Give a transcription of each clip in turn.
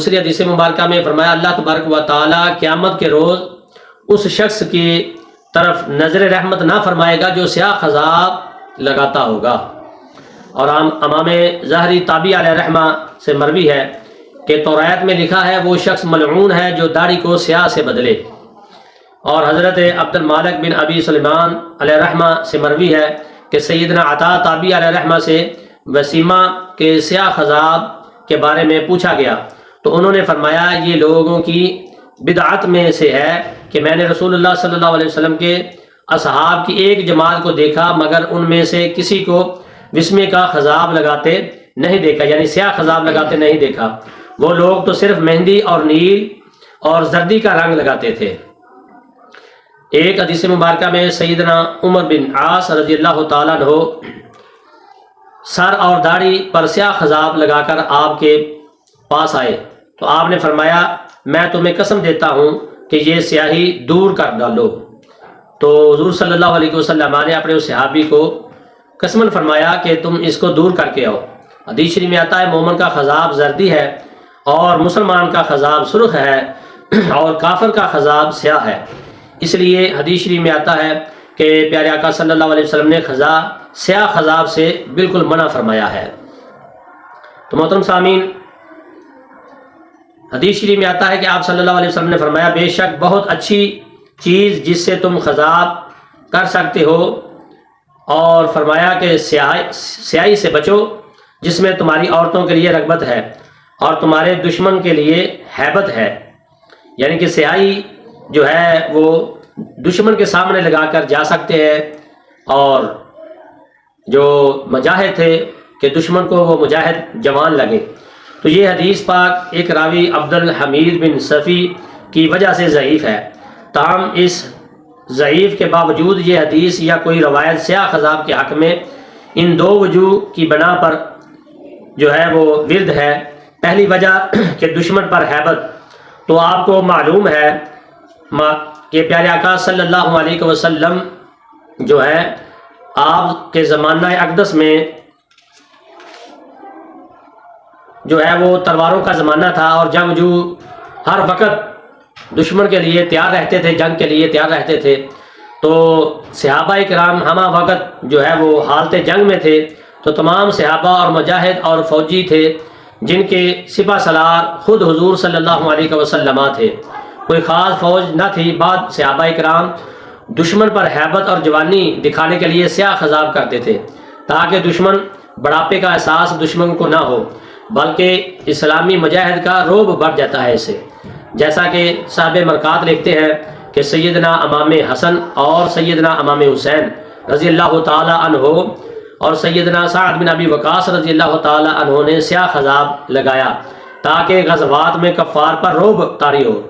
دوسری حدیث مبارکہ میں فرمایا اللہ تبارک و تعالیٰ قیامت کے روز اس شخص کی طرف نظر رحمت نہ فرمائے گا جو سیاہ خضاب لگاتا ہوگا۔ اور امام ظاہری تابعی علیہ رحمہ سے مروی ہے کہ توریت میں لکھا ہے وہ شخص ملعون ہے جو داڑھی کو سیاہ سے بدلے۔ اور حضرت عبد المالک بن ابی سلیمان علیہ رحمہ سے مروی ہے کہ سیدنا عطا تابعی علیہ رحمہ سے وسیمہ کے سیاہ خضاب کے بارے میں پوچھا گیا تو انہوں نے فرمایا یہ لوگوں کی بدعت میں سے ہے کہ میں نے رسول اللہ صلی اللہ علیہ وسلم کے اصحاب کی ایک جماعت کو دیکھا مگر ان میں سے کسی کو وسمے کا خضاب لگاتے نہیں دیکھا، یعنی سیاہ خضاب لگاتے نہیں دیکھا۔ وہ لوگ تو صرف مہندی اور نیل اور زردی کا رنگ لگاتے تھے۔ ایک حدیث مبارکہ میں سیدنا عمر بن عاص رضی اللہ تعالیٰ عنہ سر اور داڑھی پر سیاہ خضاب لگا کر آپ کے پاس آئے تو آپ نے فرمایا میں تمہیں قسم دیتا ہوں کہ یہ سیاہی دور کر ڈالو۔ تو حضور صلی اللہ علیہ وسلم نے اپنے اس صحابی کو قسماً فرمایا کہ تم اس کو دور کر کے آؤ۔ حدیث شریف میں آتا ہے مومن کا خضاب زردی ہے اور مسلمان کا خضاب سرخ ہے اور کافر کا خضاب سیاہ ہے۔ اس لیے حدیث شریف میں آتا ہے کہ پیارے آقا صلی اللہ علیہ وسلم نے سیاہ خضاب سے بالکل منع فرمایا ہے۔ تو محترم سامعین، حدیث شریف میں آتا ہے کہ آپ صلی اللہ علیہ وسلم نے فرمایا بے شک بہت اچھی چیز جس سے تم خضاب کر سکتے ہو، اور فرمایا کہ سیاہی سے بچو جس میں تمہاری عورتوں کے لیے رغبت ہے اور تمہارے دشمن کے لیے ہیبت ہے، یعنی کہ سیاہی جو ہے وہ دشمن کے سامنے لگا کر جا سکتے ہیں، اور جو مجاہد تھے کہ دشمن کو وہ مجاہد جوان لگے۔ تو یہ حدیث پاک ایک راوی عبد الحمید بن صفی کی وجہ سے ضعیف ہے، تاہم اس ضعیف کے باوجود یہ حدیث یا کوئی روایت سیاہ خضاب کے حق میں ان دو وجوہ کی بنا پر جو ہے وہ ورد ہے۔ پہلی وجہ کہ دشمن پر ہیبت، تو آپ کو معلوم ہے کہ پیارے آقا صلی اللہ علیہ وسلم جو ہے آپ کے زمانہ اقدس میں جو ہے وہ تلواروں کا زمانہ تھا اور جنگجو ہر وقت دشمن کے لیے تیار رہتے تھے، جنگ کے لیے تیار رہتے تھے۔ تو صحابہ کرام ہمہ وقت جو ہے وہ حالت جنگ میں تھے، تو تمام صحابہ اور مجاہد اور فوجی تھے جن کے سپہ سالار خود حضور صلی اللہ علیہ وسلم تھے، کوئی خاص فوج نہ تھی۔ بعد صحابہ کرام دشمن پر ہیبت اور جوانی دکھانے کے لیے سیاہ خضاب کرتے تھے تاکہ دشمن بڑھاپے کا احساس دشمن کو نہ ہو، بلکہ اسلامی مجاہد کا رعب بڑھ جاتا ہے اسے۔ جیسا کہ صاحب مرکات لکھتے ہیں کہ سیدنا امام حسن اور سیدنا امام حسین رضی اللہ تعالی عنہ اور سیدنا سعد بن ابی وقاص رضی اللہ تعالی عنہ نے سیاہ خضاب لگایا تاکہ غزوات میں کفار پر رعب طاری ہو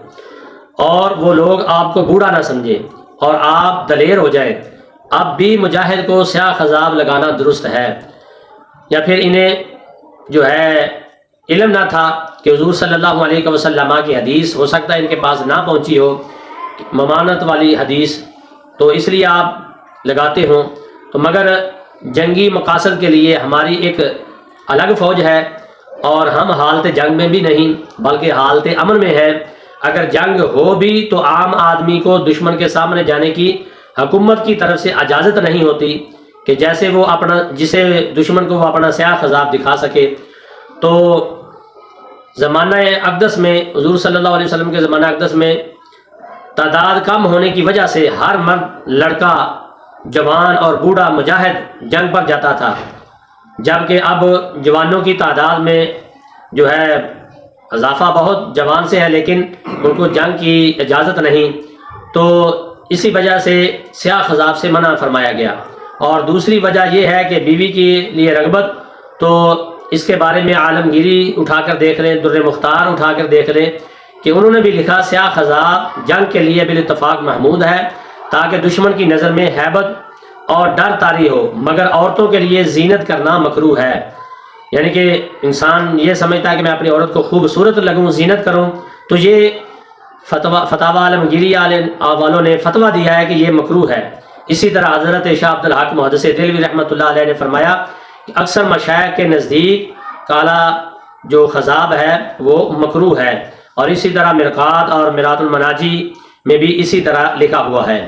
اور وہ لوگ آپ کو بوڑھا نہ سمجھیں اور آپ دلیر ہو جائیں۔ اب بھی مجاہد کو سیاہ خضاب لگانا درست ہے، یا پھر انہیں جو ہے علم نہ تھا کہ حضور صلی اللہ علیہ وسلم کی حدیث ہو سکتا ہے ان کے پاس نہ پہنچی ہو، ممانت والی حدیث، تو اس لیے آپ لگاتے ہوں۔ تو مگر جنگی مقاصد کے لیے ہماری ایک الگ فوج ہے اور ہم حالت جنگ میں بھی نہیں بلکہ حالت امن میں ہے۔ اگر جنگ ہو بھی تو عام آدمی کو دشمن کے سامنے جانے کی حکومت کی طرف سے اجازت نہیں ہوتی کہ جیسے وہ جسے دشمن کو وہ اپنا سیاہ خضاب دکھا سکے۔ تو زمانہ اقدس میں حضور صلی اللہ علیہ وسلم کے زمانہ اقدس میں تعداد کم ہونے کی وجہ سے ہر مرد، لڑکا، جوان اور بوڑھا مجاہد جنگ پر جاتا تھا، جبکہ اب جوانوں کی تعداد میں جو ہے اضافہ بہت جوان سے ہے لیکن ان کو جنگ کی اجازت نہیں، تو اسی وجہ سے سیاہ خضاب سے منع فرمایا گیا۔ اور دوسری وجہ یہ ہے کہ بیوی کے لیے رغبت، تو اس کے بارے میں عالمگیری اٹھا کر دیکھ لیں، در مختار اٹھا کر دیکھ لیں کہ انہوں نے بھی لکھا سیاہ خضاب جنگ کے لیے بالاتفاق محمود ہے تاکہ دشمن کی نظر میں ہیبت اور ڈر طاری ہو، مگر عورتوں کے لیے زینت کرنا مکروہ ہے۔ یعنی کہ انسان یہ سمجھتا ہے کہ میں اپنی عورت کو خوبصورت لگوں، زینت کروں، تو یہ فتاوی عالمگیری والوں نے فتویٰ دیا ہے کہ یہ مکروہ ہے۔ اسی طرح حضرت شاہ عبد الحق محدث دہلوی رحمۃ اللہ علیہ نے فرمایا کہ اکثر مشائخ کے نزدیک کالا جو خضاب ہے وہ مکروہ ہے، اور اسی طرح مرقات اور مرات المناجی میں بھی اسی طرح لکھا ہوا ہے۔